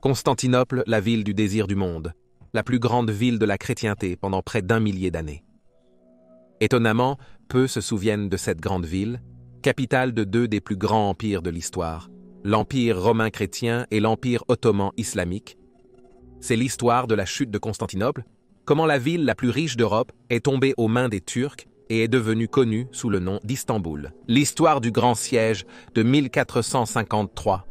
Constantinople, la ville du désir du monde, la plus grande ville de la chrétienté pendant près d'1 millier d'années. Étonnamment, peu se souviennent de cette grande ville, capitale de deux des plus grands empires de l'histoire, l'Empire romain chrétien et l'Empire ottoman islamique. C'est l'histoire de la chute de Constantinople, comment la ville la plus riche d'Europe est tombée aux mains des Turcs et est devenue connue sous le nom d'Istanbul. L'histoire du grand siège de 1453.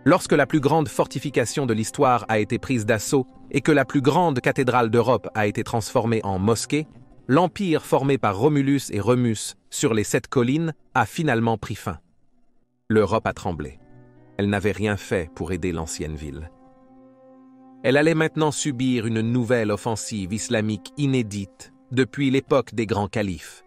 Lorsque la plus grande fortification de l'histoire a été prise d'assaut et que la plus grande cathédrale d'Europe a été transformée en mosquée, l'empire formé par Romulus et Remus sur les 7 collines a finalement pris fin. L'Europe a tremblé. Elle n'avait rien fait pour aider l'ancienne ville. Elle allait maintenant subir une nouvelle offensive islamique inédite depuis l'époque des grands califes.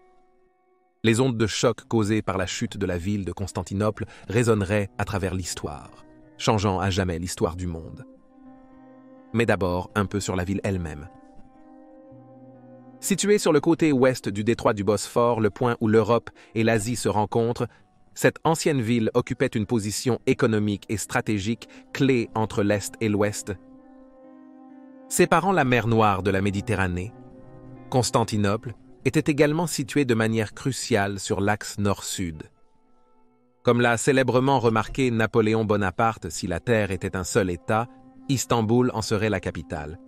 Les ondes de choc causées par la chute de la ville de Constantinople résonneraient à travers l'histoire, changeant à jamais l'histoire du monde. Mais d'abord, un peu sur la ville elle-même. Située sur le côté ouest du détroit du Bosphore, le point où l'Europe et l'Asie se rencontrent, cette ancienne ville occupait une position économique et stratégique clé entre l'Est et l'Ouest. Séparant la mer Noire de la Méditerranée, Constantinople était également située de manière cruciale sur l'axe nord-sud. Comme l'a célèbrement remarqué Napoléon Bonaparte, si la Terre était un seul État, Istanbul en serait la capitale.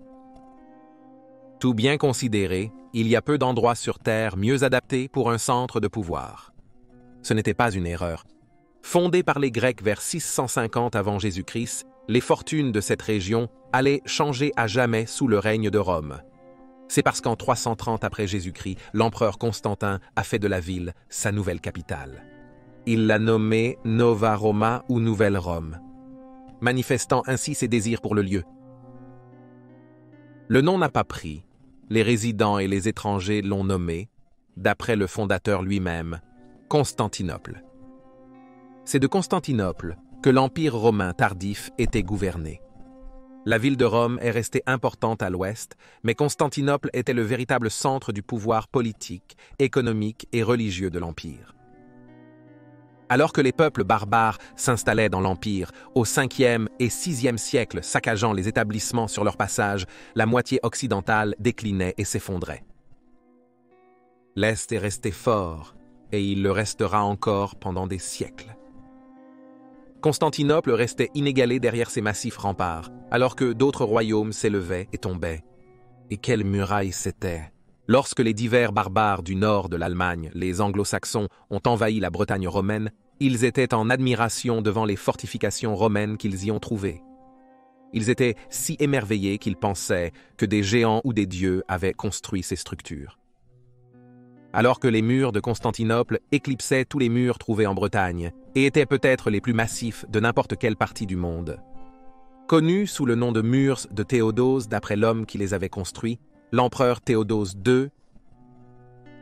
Tout bien considéré, il y a peu d'endroits sur Terre mieux adaptés pour un centre de pouvoir. Ce n'était pas une erreur. Fondée par les Grecs vers 650 avant Jésus-Christ, les fortunes de cette région allaient changer à jamais sous le règne de Rome. C'est parce qu'en 330 après Jésus-Christ, l'empereur Constantin a fait de la ville sa nouvelle capitale. Il l'a nommée Nova Roma ou Nouvelle Rome, manifestant ainsi ses désirs pour le lieu. Le nom n'a pas pris, les résidents et les étrangers l'ont nommé, d'après le fondateur lui-même, Constantinople. C'est de Constantinople que l'Empire romain tardif était gouverné. La ville de Rome est restée importante à l'ouest, mais Constantinople était le véritable centre du pouvoir politique, économique et religieux de l'Empire. Alors que les peuples barbares s'installaient dans l'Empire, au 5e et 6e siècle saccageant les établissements sur leur passage, la moitié occidentale déclinait et s'effondrait. L'Est est resté fort, et il le restera encore pendant des siècles. Constantinople restait inégalée derrière ses massifs remparts, alors que d'autres royaumes s'élevaient et tombaient. Et quelles murailles c'étaient! Lorsque les divers barbares du nord de l'Allemagne, les anglo-saxons, ont envahi la Bretagne romaine, ils étaient en admiration devant les fortifications romaines qu'ils y ont trouvées. Ils étaient si émerveillés qu'ils pensaient que des géants ou des dieux avaient construit ces structures. Alors que les murs de Constantinople éclipsaient tous les murs trouvés en Bretagne et étaient peut-être les plus massifs de n'importe quelle partie du monde. Connus sous le nom de murs de Théodose d'après l'homme qui les avait construits, l'empereur Théodose II,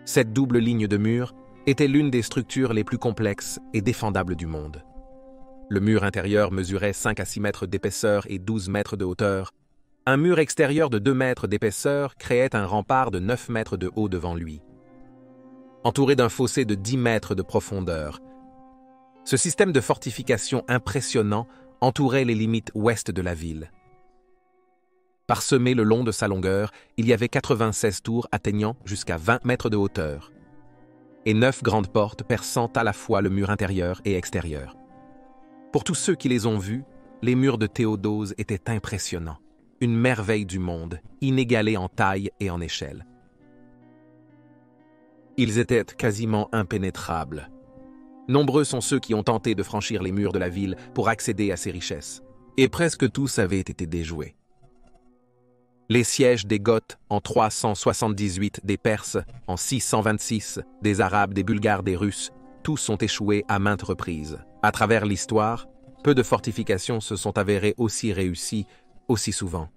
cette double ligne de murs était l'une des structures les plus complexes et défendables du monde. Le mur intérieur mesurait 5 à 6 mètres d'épaisseur et 12 mètres de hauteur. Un mur extérieur de 2 mètres d'épaisseur créait un rempart de 9 mètres de haut devant lui, entouré d'un fossé de 10 mètres de profondeur. Ce système de fortification impressionnant entourait les limites ouest de la ville. Parsemé le long de sa longueur, il y avait 96 tours atteignant jusqu'à 20 mètres de hauteur, et 9 grandes portes perçant à la fois le mur intérieur et extérieur. Pour tous ceux qui les ont vus, les murs de Théodose étaient impressionnants, une merveille du monde, inégalée en taille et en échelle. Ils étaient quasiment impénétrables. Nombreux sont ceux qui ont tenté de franchir les murs de la ville pour accéder à ses richesses, et presque tous avaient été déjoués. Les sièges des Goths en 378, des Perses en 626, des Arabes, des Bulgares, des Russes, tous ont échoué à maintes reprises. À travers l'histoire, peu de fortifications se sont avérées aussi réussies, aussi souvent.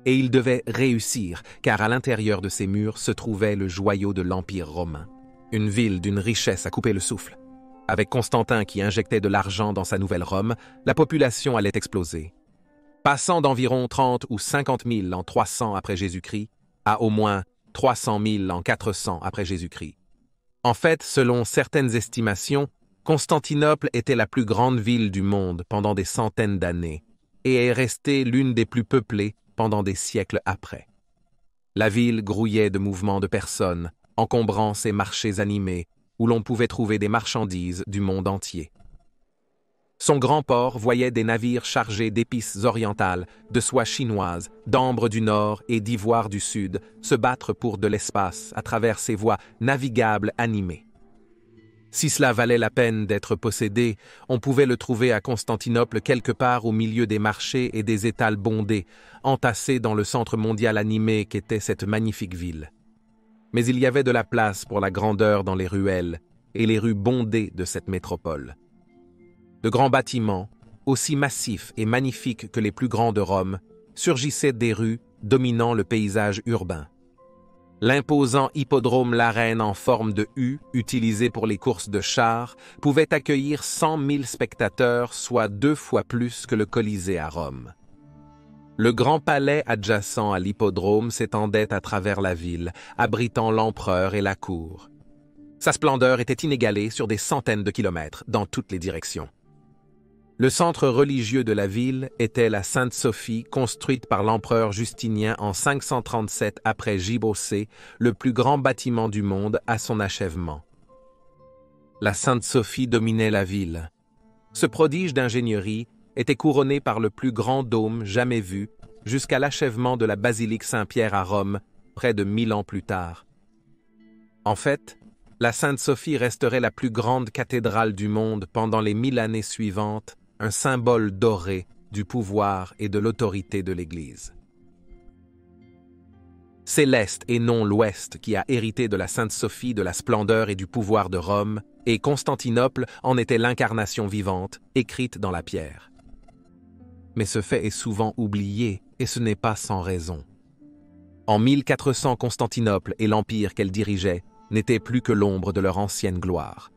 Et il devait réussir, car à l'intérieur de ces murs se trouvait le joyau de l'Empire romain. Une ville d'une richesse à couper le souffle. Avec Constantin qui injectait de l'argent dans sa nouvelle Rome, la population allait exploser. Passant d'environ 30 ou 50 000 en 300 après Jésus-Christ à au moins 300 000 en 400 après Jésus-Christ. En fait, selon certaines estimations, Constantinople était la plus grande ville du monde pendant des centaines d'années et est restée l'une des plus peuplées pendant des siècles après. La ville grouillait de mouvements de personnes, encombrant ses marchés animés, où l'on pouvait trouver des marchandises du monde entier. Son grand port voyait des navires chargés d'épices orientales, de soie chinoise, d'ambre du nord et d'ivoire du sud se battre pour de l'espace à travers ses voies navigables animées. Si cela valait la peine d'être possédé, on pouvait le trouver à Constantinople quelque part au milieu des marchés et des étals bondés, entassés dans le centre mondial animé qu'était cette magnifique ville. Mais il y avait de la place pour la grandeur dans les ruelles et les rues bondées de cette métropole. De grands bâtiments, aussi massifs et magnifiques que les plus grands de Rome, surgissaient des rues dominant le paysage urbain. L'imposant hippodrome Larène en forme de U, utilisé pour les courses de chars, pouvait accueillir 100 000 spectateurs, soit 2 fois plus que le Colisée à Rome. Le grand palais adjacent à l'hippodrome s'étendait à travers la ville, abritant l'empereur et la cour. Sa splendeur était inégalée sur des centaines de kilomètres dans toutes les directions. Le centre religieux de la ville était la Sainte-Sophie, construite par l'empereur Justinien en 537 après J.B.C., le plus grand bâtiment du monde à son achèvement. La Sainte-Sophie dominait la ville. Ce prodige d'ingénierie était couronné par le plus grand dôme jamais vu jusqu'à l'achèvement de la basilique Saint-Pierre à Rome, près de 1000 ans plus tard. En fait, la Sainte-Sophie resterait la plus grande cathédrale du monde pendant les 1000 années suivantes, un symbole doré du pouvoir et de l'autorité de l'Église. C'est l'Est et non l'Ouest qui a hérité de la Sainte-Sophie, de la splendeur et du pouvoir de Rome, et Constantinople en était l'incarnation vivante, écrite dans la pierre. Mais ce fait est souvent oublié, et ce n'est pas sans raison. En 1400, Constantinople et l'empire qu'elle dirigeait n'étaient plus que l'ombre de leur ancienne gloire.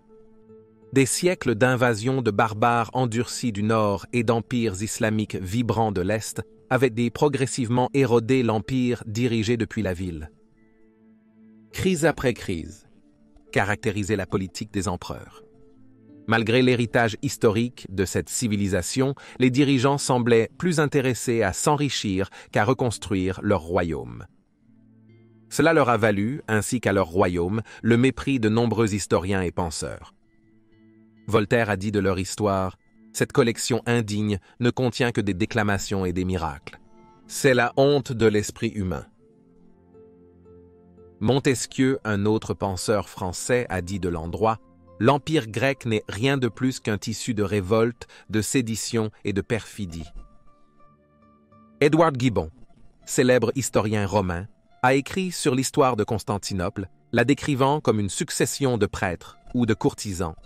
Des siècles d'invasions de barbares endurcis du nord et d'empires islamiques vibrants de l'est avaient progressivement érodé l'empire dirigé depuis la ville. Crise après crise caractérisait la politique des empereurs. Malgré l'héritage historique de cette civilisation, les dirigeants semblaient plus intéressés à s'enrichir qu'à reconstruire leur royaume. Cela leur a valu, ainsi qu'à leur royaume, le mépris de nombreux historiens et penseurs. Voltaire a dit de leur histoire « Cette collection indigne ne contient que des déclamations et des miracles. C'est la honte de l'esprit humain. » Montesquieu, un autre penseur français, a dit de l'endroit « L'empire grec n'est rien de plus qu'un tissu de révolte, de sédition et de perfidie. » Édouard Gibbon, célèbre historien romain, a écrit sur l'histoire de Constantinople, la décrivant comme une succession de prêtres ou de courtisans,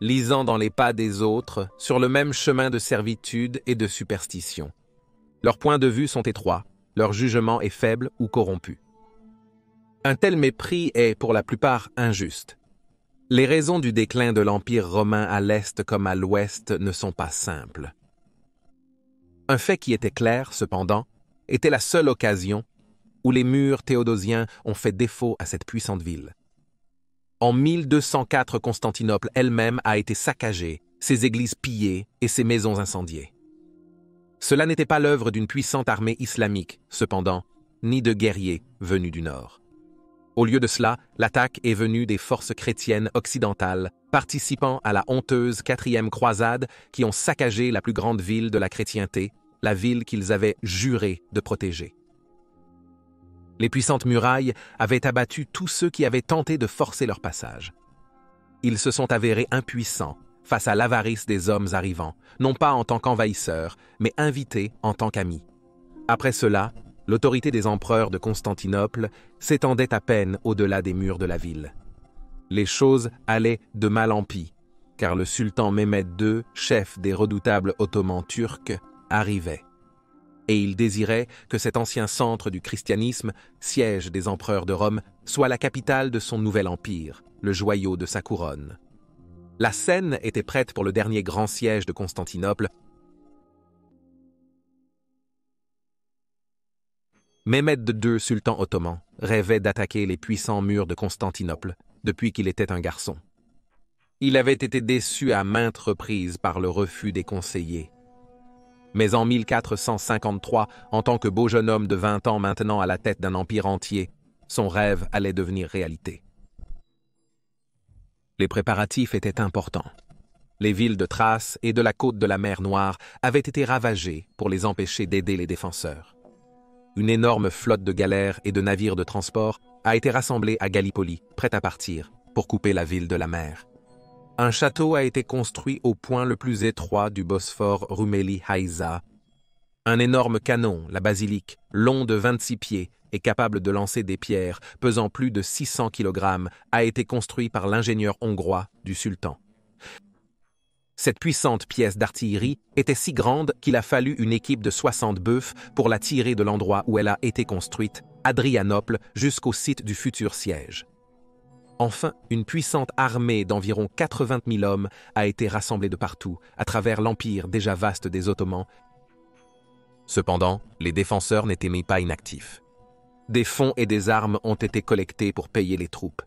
lisant dans les pas des autres sur le même chemin de servitude et de superstition. Leurs points de vue sont étroits, leur jugement est faible ou corrompu. Un tel mépris est pour la plupart injuste. Les raisons du déclin de l'Empire romain à l'Est comme à l'Ouest ne sont pas simples. Un fait qui était clair, cependant, était la seule occasion où les murs théodosiens ont fait défaut à cette puissante ville. En 1204, Constantinople elle-même a été saccagée, ses églises pillées et ses maisons incendiées. Cela n'était pas l'œuvre d'une puissante armée islamique, cependant, ni de guerriers venus du nord. Au lieu de cela, l'attaque est venue des forces chrétiennes occidentales, participant à la honteuse 4e croisade qui ont saccagé la plus grande ville de la chrétienté, la ville qu'ils avaient juré de protéger. Les puissantes murailles avaient abattu tous ceux qui avaient tenté de forcer leur passage. Ils se sont avérés impuissants face à l'avarice des hommes arrivant, non pas en tant qu'envahisseurs, mais invités en tant qu'amis. Après cela, l'autorité des empereurs de Constantinople s'étendait à peine au-delà des murs de la ville. Les choses allaient de mal en pis, car le sultan Mehmed II, chef des redoutables ottomans turcs, arrivait. et il désirait que cet ancien centre du christianisme, siège des empereurs de Rome, soit la capitale de son nouvel empire, le joyau de sa couronne. La scène était prête pour le dernier grand siège de Constantinople. Mehmed II, sultan ottoman, rêvait d'attaquer les puissants murs de Constantinople depuis qu'il était un garçon. Il avait été déçu à maintes reprises par le refus des conseillers. Mais en 1453, en tant que beau jeune homme de 20 ans maintenant à la tête d'un empire entier, son rêve allait devenir réalité. Les préparatifs étaient importants. Les villes de Thrace et de la côte de la mer Noire avaient été ravagées pour les empêcher d'aider les défenseurs. Une énorme flotte de galères et de navires de transport a été rassemblée à Gallipoli, prête à partir, pour couper la ville de la mer. Un château a été construit au point le plus étroit du Bosphore Rumeli Haïza. Un énorme canon, la basilique, long de 26 pieds et capable de lancer des pierres pesant plus de 600 kg, a été construit par l'ingénieur hongrois du sultan. Cette puissante pièce d'artillerie était si grande qu'il a fallu une équipe de 60 bœufs pour la tirer de l'endroit où elle a été construite, Adrianople, jusqu'au site du futur siège. Enfin, une puissante armée d'environ 80 000 hommes a été rassemblée de partout, à travers l'empire déjà vaste des Ottomans. Cependant, les défenseurs n'étaient pas inactifs. Des fonds et des armes ont été collectés pour payer les troupes.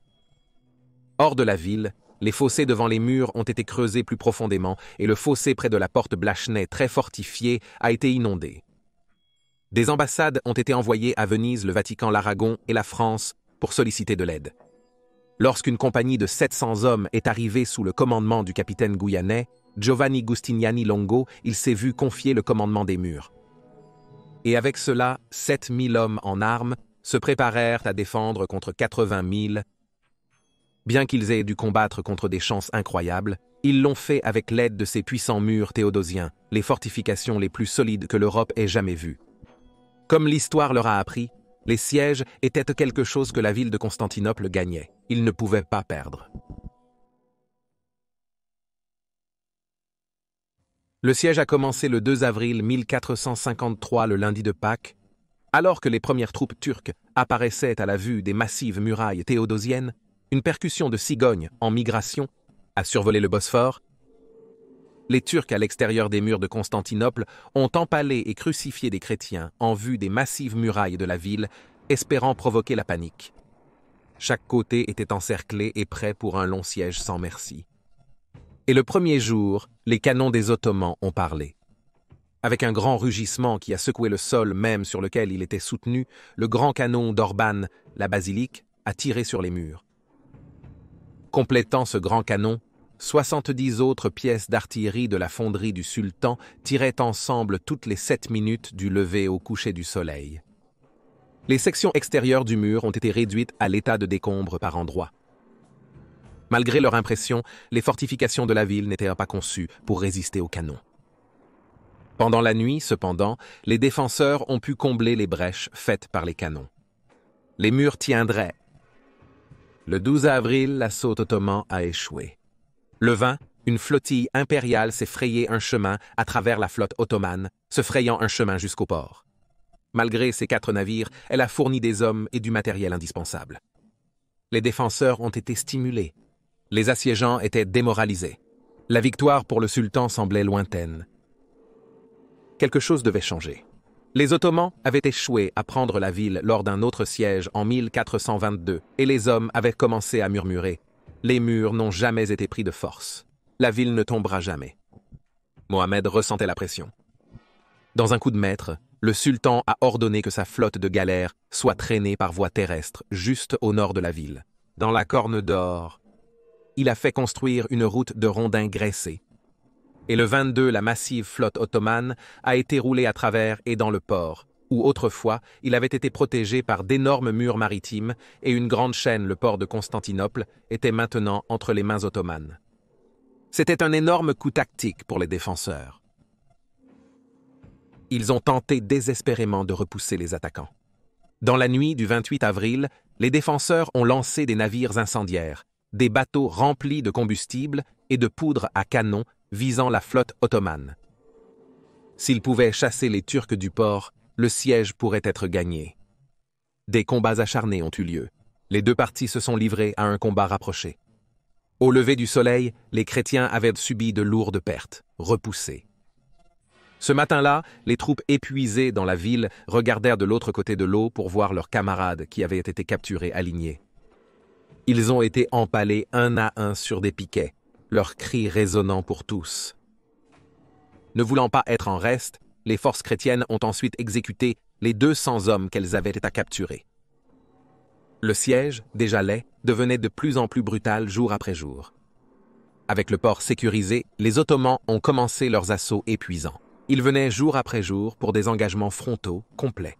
Hors de la ville, les fossés devant les murs ont été creusés plus profondément et le fossé près de la porte Blachnet, très fortifié, a été inondé. Des ambassades ont été envoyées à Venise, le Vatican, l'Aragon et la France pour solliciter de l'aide. Lorsqu'une compagnie de 700 hommes est arrivée sous le commandement du capitaine guyanais, Giovanni Giustiniani Longo, il s'est vu confier le commandement des murs. Et avec cela, 7000 hommes en armes se préparèrent à défendre contre 80 000. Bien qu'ils aient dû combattre contre des chances incroyables, ils l'ont fait avec l'aide de ces puissants murs théodosiens, les fortifications les plus solides que l'Europe ait jamais vues. Comme l'histoire leur a appris, les sièges étaient quelque chose que la ville de Constantinople gagnait. Ils ne pouvaient pas perdre. Le siège a commencé le 2 avril 1453, le lundi de Pâques. Alors que les premières troupes turques apparaissaient à la vue des massives murailles théodosiennes, une percussion de cigognes en migration a survolé le Bosphore. Les Turcs à l'extérieur des murs de Constantinople ont empalé et crucifié des chrétiens en vue des massives murailles de la ville, espérant provoquer la panique. Chaque côté était encerclé et prêt pour un long siège sans merci. Et le premier jour, les canons des Ottomans ont parlé. Avec un grand rugissement qui a secoué le sol même sur lequel il était soutenu, le grand canon d'Orban, la basilique, a tiré sur les murs. Complétant ce grand canon, 70 autres pièces d'artillerie de la fonderie du sultan tiraient ensemble toutes les 7 minutes du lever au coucher du soleil. Les sections extérieures du mur ont été réduites à l'état de décombres par endroits. Malgré leur impression, les fortifications de la ville n'étaient pas conçues pour résister aux canons. Pendant la nuit, cependant, les défenseurs ont pu combler les brèches faites par les canons. Les murs tiendraient. Le 12 avril, l'assaut ottoman a échoué. Le 20, une flottille impériale s'est frayé un chemin à travers la flotte ottomane, se frayant un chemin jusqu'au port. Malgré ces 4 navires, elle a fourni des hommes et du matériel indispensable. Les défenseurs ont été stimulés. Les assiégeants étaient démoralisés. La victoire pour le sultan semblait lointaine. Quelque chose devait changer. Les Ottomans avaient échoué à prendre la ville lors d'un autre siège en 1422 et les hommes avaient commencé à murmurer « Les murs n'ont jamais été pris de force. La ville ne tombera jamais. » Mohamed ressentait la pression. Dans un coup de maître, le sultan a ordonné que sa flotte de galères soit traînée par voie terrestre juste au nord de la ville, dans la Corne d'Or. Il a fait construire une route de rondins graissés. Et le 22, la massive flotte ottomane a été roulée à travers et dans le port, où autrefois il avait été protégé par d'énormes murs maritimes et une grande chaîne, le port de Constantinople, était maintenant entre les mains ottomanes. C'était un énorme coup tactique pour les défenseurs. Ils ont tenté désespérément de repousser les attaquants. Dans la nuit du 28 avril, les défenseurs ont lancé des navires incendiaires, des bateaux remplis de combustible et de poudre à canon visant la flotte ottomane. S'ils pouvaient chasser les Turcs du port, le siège pourrait être gagné. Des combats acharnés ont eu lieu. Les deux parties se sont livrées à un combat rapproché. Au lever du soleil, les chrétiens avaient subi de lourdes pertes, repoussés. Ce matin-là, les troupes épuisées dans la ville regardèrent de l'autre côté de l'eau pour voir leurs camarades qui avaient été capturés alignés. Ils ont été empalés un à un sur des piquets, leurs cris résonnant pour tous. Ne voulant pas être en reste, les forces chrétiennes ont ensuite exécuté les 200 hommes qu'elles avaient à capturer. Le siège, déjà laid, devenait de plus en plus brutal jour après jour. Avec le port sécurisé, les Ottomans ont commencé leurs assauts épuisants. Ils venaient jour après jour pour des engagements frontaux complets.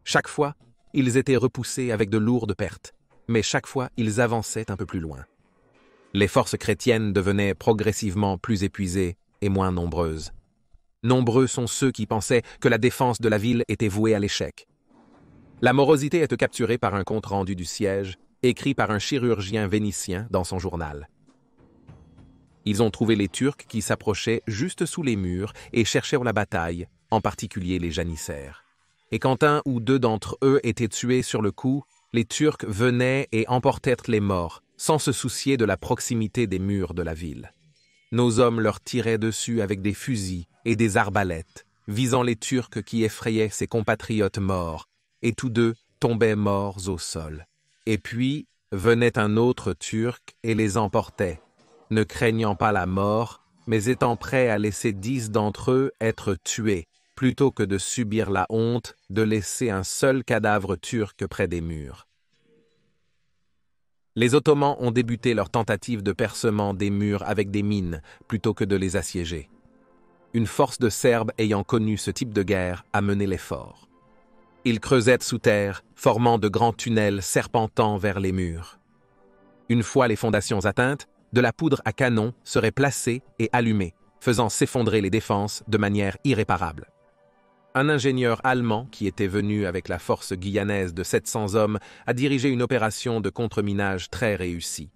Chaque fois, ils étaient repoussés avec de lourdes pertes, mais chaque fois, ils avançaient un peu plus loin. Les forces chrétiennes devenaient progressivement plus épuisées et moins nombreuses. Nombreux sont ceux qui pensaient que la défense de la ville était vouée à l'échec. La morosité est capturée par un compte-rendu du siège, écrit par un chirurgien vénitien dans son journal. Ils ont trouvé les Turcs qui s'approchaient juste sous les murs et cherchaient la bataille, en particulier les janissaires. Et quand un ou deux d'entre eux étaient tués sur le coup, les Turcs venaient et emportèrent les morts, sans se soucier de la proximité des murs de la ville. Nos hommes leur tiraient dessus avec des fusils et des arbalètes, visant les Turcs qui effrayaient ses compatriotes morts, et tous deux tombaient morts au sol. Et puis venait un autre Turc et les emportait, ne craignant pas la mort, mais étant prêt à laisser 10 d'entre eux être tués, plutôt que de subir la honte de laisser un seul cadavre turc près des murs. Les Ottomans ont débuté leur tentative de percement des murs avec des mines, plutôt que de les assiéger. Une force de Serbes ayant connu ce type de guerre a mené l'effort. Ils creusaient sous terre, formant de grands tunnels serpentant vers les murs. Une fois les fondations atteintes, de la poudre à canon serait placée et allumée, faisant s'effondrer les défenses de manière irréparable. Un ingénieur allemand qui était venu avec la force guyanaise de 700 hommes a dirigé une opération de contre-minage très réussie.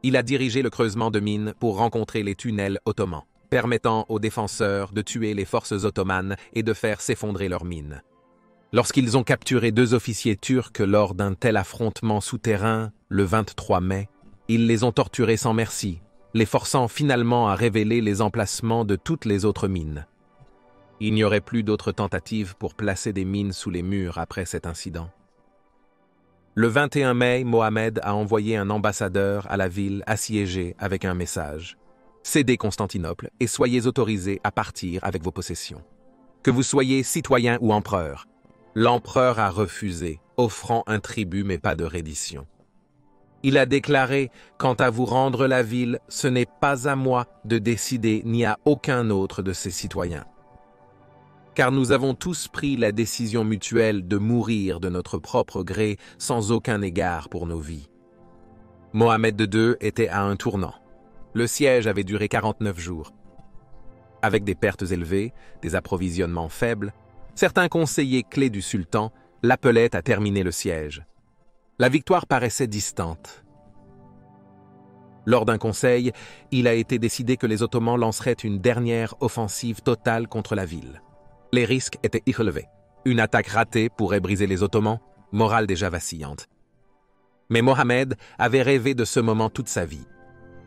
Il a dirigé le creusement de mines pour rencontrer les tunnels ottomans, permettant aux défenseurs de tuer les forces ottomanes et de faire s'effondrer leurs mines. Lorsqu'ils ont capturé 2 officiers turcs lors d'un tel affrontement souterrain, le 23 mai, ils les ont torturés sans merci, les forçant finalement à révéler les emplacements de toutes les autres mines. Il n'y aurait plus d'autres tentatives pour placer des mines sous les murs après cet incident. Le 21 mai, Mohamed a envoyé un ambassadeur à la ville assiégée avec un message. « Cédez Constantinople et soyez autorisés à partir avec vos possessions. Que vous soyez citoyen ou empereur. » L'empereur a refusé, offrant un tribut mais pas de reddition. Il a déclaré « Quant à vous rendre la ville, ce n'est pas à moi de décider ni à aucun autre de ses citoyens. Car nous avons tous pris la décision mutuelle de mourir de notre propre gré sans aucun égard pour nos vies. » Mohamed II était à un tournant. Le siège avait duré 49 jours. Avec des pertes élevées, des approvisionnements faibles, certains conseillers clés du sultan l'appelaient à terminer le siège. La victoire paraissait distante. Lors d'un conseil, il a été décidé que les Ottomans lanceraient une dernière offensive totale contre la ville. Les risques étaient élevés. Une attaque ratée pourrait briser les Ottomans, morale déjà vacillante. Mais Mohamed avait rêvé de ce moment toute sa vie.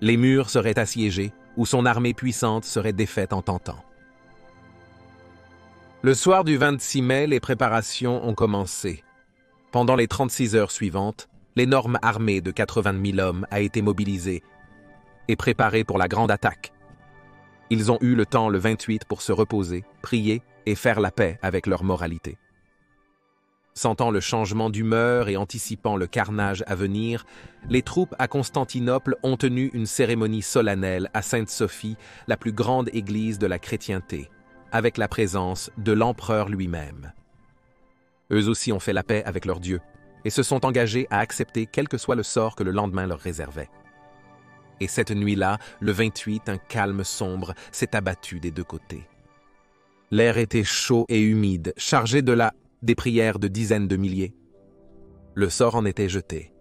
Les murs seraient assiégés, ou son armée puissante serait défaite en tentant. Le soir du 26 mai, les préparations ont commencé. Pendant les 36 heures suivantes, l'énorme armée de 80 000 hommes a été mobilisée et préparée pour la grande attaque. Ils ont eu le temps le 28 pour se reposer, prier et faire la paix avec leur moralité. Sentant le changement d'humeur et anticipant le carnage à venir, les troupes à Constantinople ont tenu une cérémonie solennelle à Sainte-Sophie, la plus grande église de la chrétienté, avec la présence de l'empereur lui-même. Eux aussi ont fait la paix avec leur Dieu et se sont engagés à accepter quel que soit le sort que le lendemain leur réservait. Et cette nuit-là, le 28, un calme sombre s'est abattu des deux côtés. L'air était chaud et humide, chargé des prières de dizaines de milliers. Le sort en était jeté.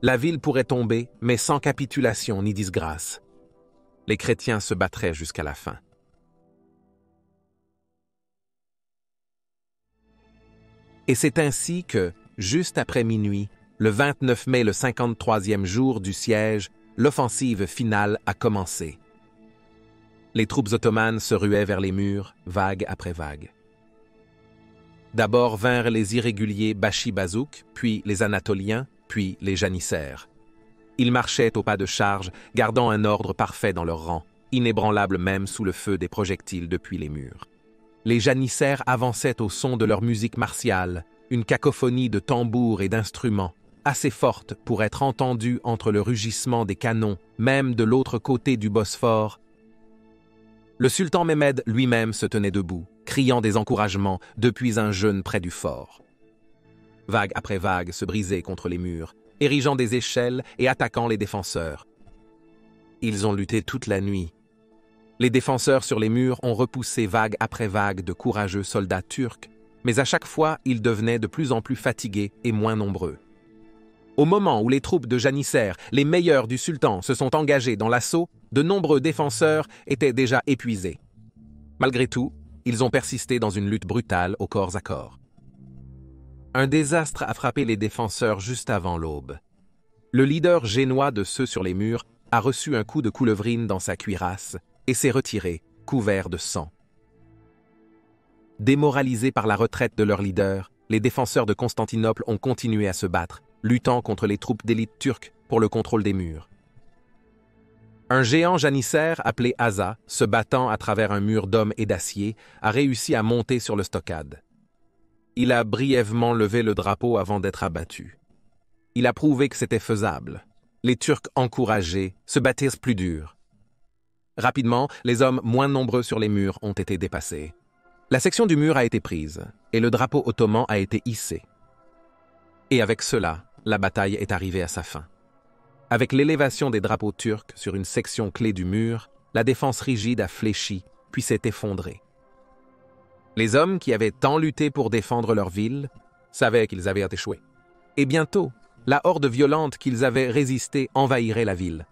La ville pourrait tomber, mais sans capitulation ni disgrâce. Les chrétiens se battraient jusqu'à la fin. Et c'est ainsi que, juste après minuit, le 29 mai, le 53e jour du siège, l'offensive finale a commencé. Les troupes ottomanes se ruaient vers les murs, vague après vague. D'abord vinrent les irréguliers Bashi-Bazouk, puis les Anatoliens, puis les janissaires. Ils marchaient au pas de charge, gardant un ordre parfait dans leur rang, inébranlables même sous le feu des projectiles depuis les murs. Les janissaires avançaient au son de leur musique martiale, une cacophonie de tambours et d'instruments, assez forte pour être entendue entre le rugissement des canons, même de l'autre côté du Bosphore. Le sultan Mehmed lui-même se tenait debout, criant des encouragements depuis un jeûne près du fort. Vague après vague se brisaient contre les murs, érigeant des échelles et attaquant les défenseurs. Ils ont lutté toute la nuit. Les défenseurs sur les murs ont repoussé vague après vague de courageux soldats turcs, mais à chaque fois, ils devenaient de plus en plus fatigués et moins nombreux. Au moment où les troupes de janissaires, les meilleurs du sultan, se sont engagés dans l'assaut, de nombreux défenseurs étaient déjà épuisés. Malgré tout, ils ont persisté dans une lutte brutale au corps à corps. Un désastre a frappé les défenseurs juste avant l'aube. Le leader génois de ceux sur les murs a reçu un coup de coulevrine dans sa cuirasse et s'est retiré, couvert de sang. Démoralisés par la retraite de leur leader, les défenseurs de Constantinople ont continué à se battre, luttant contre les troupes d'élite turques pour le contrôle des murs. Un géant janissaire appelé Asa, se battant à travers un mur d'hommes et d'acier, a réussi à monter sur le stockade. Il a brièvement levé le drapeau avant d'être abattu. Il a prouvé que c'était faisable. Les Turcs encouragés se battirent plus dur. Rapidement, les hommes moins nombreux sur les murs ont été dépassés. La section du mur a été prise, et le drapeau ottoman a été hissé. Et avec cela, la bataille est arrivée à sa fin. Avec l'élévation des drapeaux turcs sur une section clé du mur, la défense rigide a fléchi, puis s'est effondrée. Les hommes qui avaient tant lutté pour défendre leur ville savaient qu'ils avaient échoué. Et bientôt, la horde violente qu'ils avaient résistée envahirait la ville.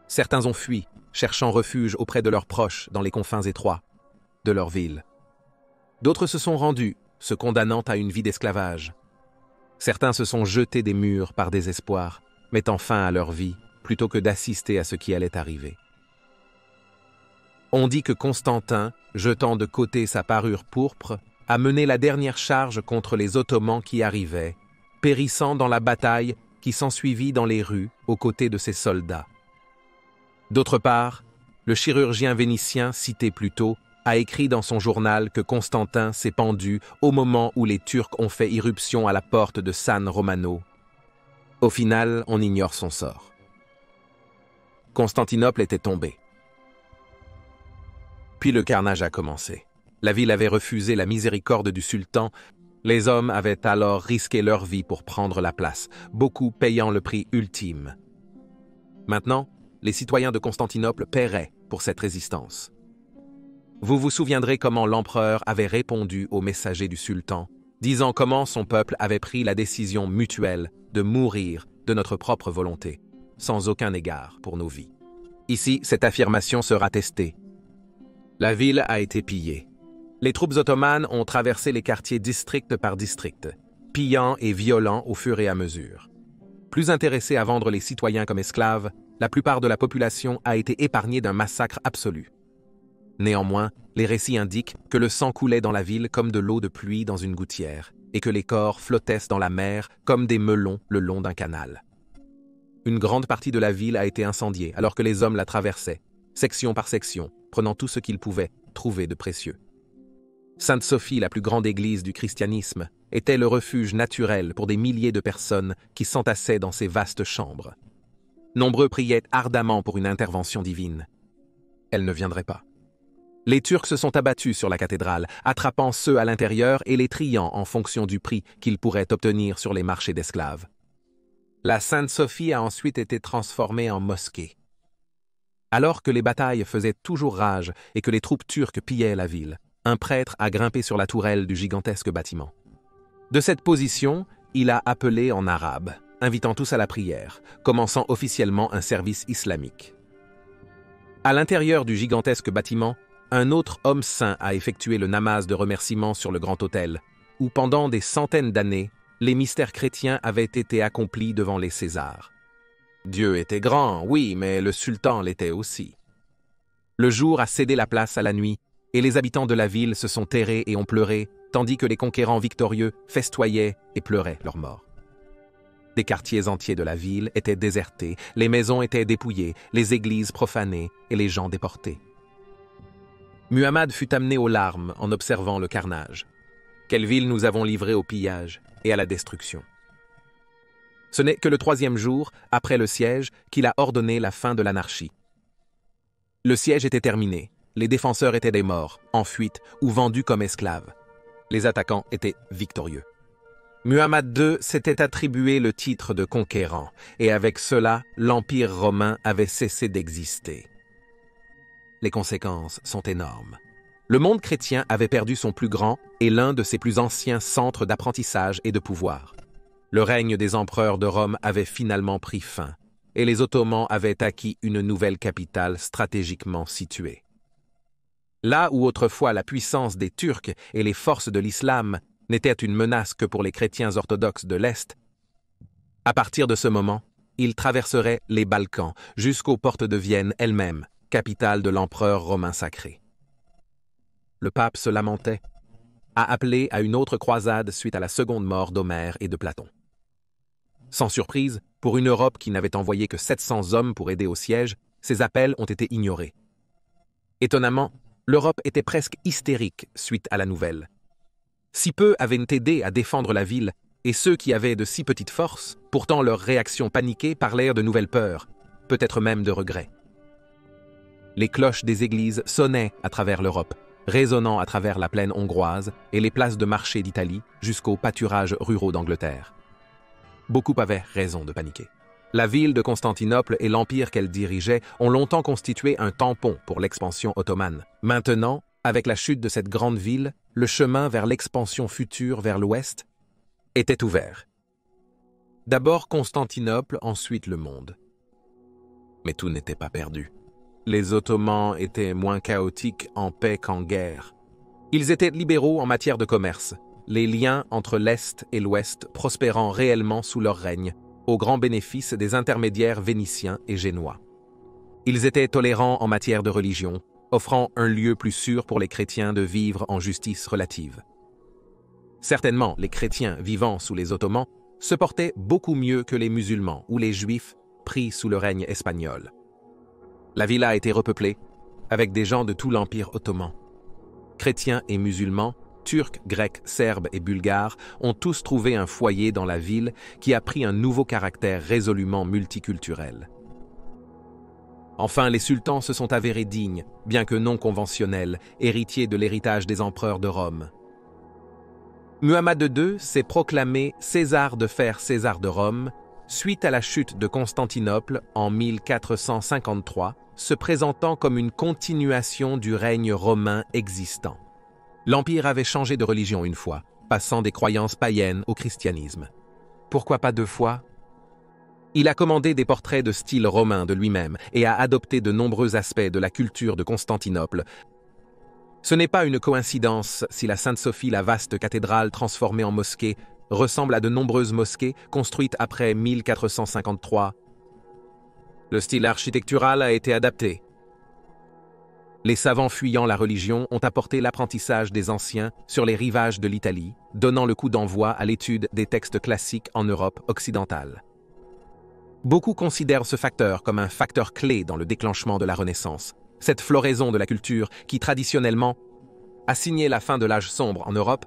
Certains ont fui, cherchant refuge auprès de leurs proches dans les confins étroits de leur ville. D'autres se sont rendus, se condamnant à une vie d'esclavage. Certains se sont jetés des murs par désespoir, mettant fin à leur vie, plutôt que d'assister à ce qui allait arriver. On dit que Constantin, jetant de côté sa parure pourpre, a mené la dernière charge contre les Ottomans qui arrivaient, périssant dans la bataille qui s'ensuivit dans les rues aux côtés de ses soldats. D'autre part, le chirurgien vénitien cité plus tôt a écrit dans son journal que Constantin s'est pendu au moment où les Turcs ont fait irruption à la porte de San Romano. Au final, on ignore son sort. Constantinople était tombée. Puis le carnage a commencé. La ville avait refusé la miséricorde du sultan. Les hommes avaient alors risqué leur vie pour prendre la place, beaucoup payant le prix ultime. Maintenant, les citoyens de Constantinople paieraient pour cette résistance. Vous vous souviendrez comment l'empereur avait répondu aux messagers du sultan, disant comment son peuple avait pris la décision mutuelle de mourir de notre propre volonté, sans aucun égard pour nos vies. Ici, cette affirmation sera testée. La ville a été pillée. Les troupes ottomanes ont traversé les quartiers district par district, pillant et violant au fur et à mesure. Plus intéressés à vendre les citoyens comme esclaves, la plupart de la population a été épargnée d'un massacre absolu. Néanmoins, les récits indiquent que le sang coulait dans la ville comme de l'eau de pluie dans une gouttière, et que les corps flottaient dans la mer comme des melons le long d'un canal. Une grande partie de la ville a été incendiée alors que les hommes la traversaient, section par section, prenant tout ce qu'ils pouvaient trouver de précieux. Sainte-Sophie, la plus grande église du christianisme, était le refuge naturel pour des milliers de personnes qui s'entassaient dans ces vastes chambres. Nombreux priaient ardemment pour une intervention divine. Elle ne viendrait pas. Les Turcs se sont abattus sur la cathédrale, attrapant ceux à l'intérieur et les triant en fonction du prix qu'ils pourraient obtenir sur les marchés d'esclaves. La Sainte-Sophie a ensuite été transformée en mosquée. Alors que les batailles faisaient toujours rage et que les troupes turques pillaient la ville, un prêtre a grimpé sur la tourelle du gigantesque bâtiment. De cette position, il a appelé en arabe, invitant tous à la prière, commençant officiellement un service islamique. À l'intérieur du gigantesque bâtiment, un autre homme saint a effectué le namaz de remerciement sur le grand autel, où pendant des centaines d'années, les mystères chrétiens avaient été accomplis devant les Césars. Dieu était grand, oui, mais le sultan l'était aussi. Le jour a cédé la place à la nuit, et les habitants de la ville se sont terrés et ont pleuré, tandis que les conquérants victorieux festoyaient et pleuraient leur mort. Des quartiers entiers de la ville étaient désertés, les maisons étaient dépouillées, les églises profanées et les gens déportés. Muhammad fut amené aux larmes en observant le carnage. Quelle ville nous avons livrée au pillage et à la destruction. Ce n'est que le 3e jour, après le siège, qu'il a ordonné la fin de l'anarchie. Le siège était terminé, les défenseurs étaient des morts, en fuite ou vendus comme esclaves. Les attaquants étaient victorieux. Muhammad II s'était attribué le titre de conquérant, et avec cela, l'Empire romain avait cessé d'exister. Les conséquences sont énormes. Le monde chrétien avait perdu son plus grand et l'un de ses plus anciens centres d'apprentissage et de pouvoir. Le règne des empereurs de Rome avait finalement pris fin, et les Ottomans avaient acquis une nouvelle capitale stratégiquement située. Là où autrefois la puissance des Turcs et les forces de l'islam n'était une menace que pour les chrétiens orthodoxes de l'Est, à partir de ce moment, ils traverseraient les Balkans jusqu'aux portes de Vienne elle-même, capitale de l'empereur romain sacré. Le pape se lamentait, a appelé à une autre croisade suite à la seconde mort d'Homère et de Platon. Sans surprise, pour une Europe qui n'avait envoyé que 700 hommes pour aider au siège, ces appels ont été ignorés. Étonnamment, l'Europe était presque hystérique suite à la nouvelle. Si peu avaient aidé à défendre la ville, et ceux qui avaient de si petites forces, pourtant leurs réactions paniquées parlèrent de nouvelles peurs, peut-être même de regrets. Les cloches des églises sonnaient à travers l'Europe, résonnant à travers la plaine hongroise et les places de marché d'Italie jusqu'aux pâturages ruraux d'Angleterre. Beaucoup avaient raison de paniquer. La ville de Constantinople et l'empire qu'elle dirigeait ont longtemps constitué un tampon pour l'expansion ottomane. Maintenant, avec la chute de cette grande ville, le chemin vers l'expansion future vers l'ouest était ouvert. D'abord Constantinople, ensuite le monde. Mais tout n'était pas perdu. Les Ottomans étaient moins chaotiques en paix qu'en guerre. Ils étaient libéraux en matière de commerce, les liens entre l'Est et l'Ouest prospérant réellement sous leur règne, au grand bénéfice des intermédiaires vénitiens et génois. Ils étaient tolérants en matière de religion, offrant un lieu plus sûr pour les chrétiens de vivre en justice relative. Certainement, les chrétiens vivant sous les Ottomans se portaient beaucoup mieux que les musulmans ou les juifs pris sous le règne espagnol. La ville a été repeuplée avec des gens de tout l'Empire ottoman. Chrétiens et musulmans, Turcs, Grecs, Serbes et Bulgares ont tous trouvé un foyer dans la ville qui a pris un nouveau caractère résolument multiculturel. Enfin, les sultans se sont avérés dignes, bien que non conventionnels, héritiers de l'héritage des empereurs de Rome. Muhammad II s'est proclamé César de fer César de Rome, suite à la chute de Constantinople en 1453, se présentant comme une continuation du règne romain existant. L'Empire avait changé de religion une fois, passant des croyances païennes au christianisme. Pourquoi pas 2 fois? Il a commandé des portraits de style romain de lui-même et a adopté de nombreux aspects de la culture de Constantinople. Ce n'est pas une coïncidence si la Sainte-Sophie, la vaste cathédrale transformée en mosquée, ressemble à de nombreuses mosquées construites après 1453. Le style architectural a été adapté. Les savants fuyant la religion ont apporté l'apprentissage des anciens sur les rivages de l'Italie, donnant le coup d'envoi à l'étude des textes classiques en Europe occidentale. Beaucoup considèrent ce facteur comme un facteur clé dans le déclenchement de la Renaissance, cette floraison de la culture qui, traditionnellement, a signé la fin de l'âge sombre en Europe.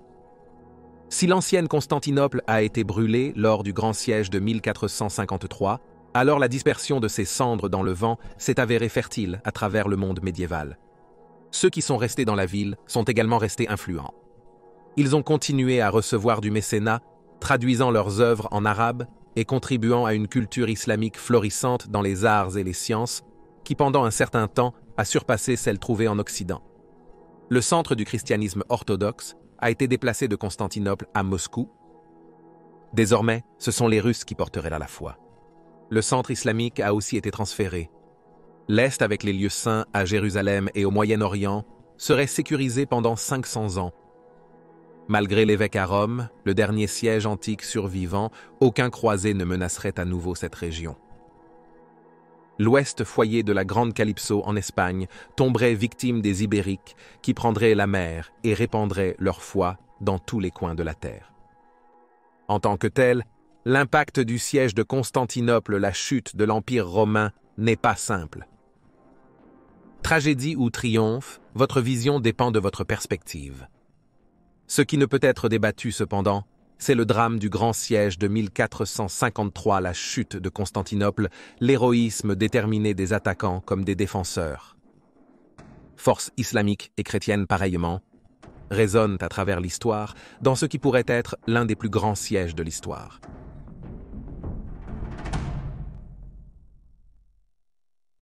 Si l'ancienne Constantinople a été brûlée lors du grand siège de 1453, alors la dispersion de ses cendres dans le vent s'est avérée fertile à travers le monde médiéval. Ceux qui sont restés dans la ville sont également restés influents. Ils ont continué à recevoir du mécénat, traduisant leurs œuvres en arabe et contribuant à une culture islamique florissante dans les arts et les sciences, qui pendant un certain temps a surpassé celle trouvée en Occident. Le centre du christianisme orthodoxe a été déplacé de Constantinople à Moscou. Désormais, ce sont les Russes qui porteraient là la foi. Le centre islamique a aussi été transféré. L'Est, avec les lieux saints à Jérusalem et au Moyen-Orient, serait sécurisé pendant 500 ans. Malgré l'évêque à Rome, le dernier siège antique survivant, aucun croisé ne menacerait à nouveau cette région. L'ouest foyer de la Grande Calypso en Espagne tomberait victime des Ibériques qui prendraient la mer et répandraient leur foi dans tous les coins de la terre. En tant que tel, l'impact du siège de Constantinople, la chute de l'Empire romain, n'est pas simple. Tragédie ou triomphe, votre vision dépend de votre perspective. Ce qui ne peut être débattu cependant, c'est le drame du grand siège de 1453, la chute de Constantinople, l'héroïsme déterminé des attaquants comme des défenseurs. Forces islamiques et chrétiennes pareillement résonnent à travers l'histoire dans ce qui pourrait être l'un des plus grands sièges de l'histoire.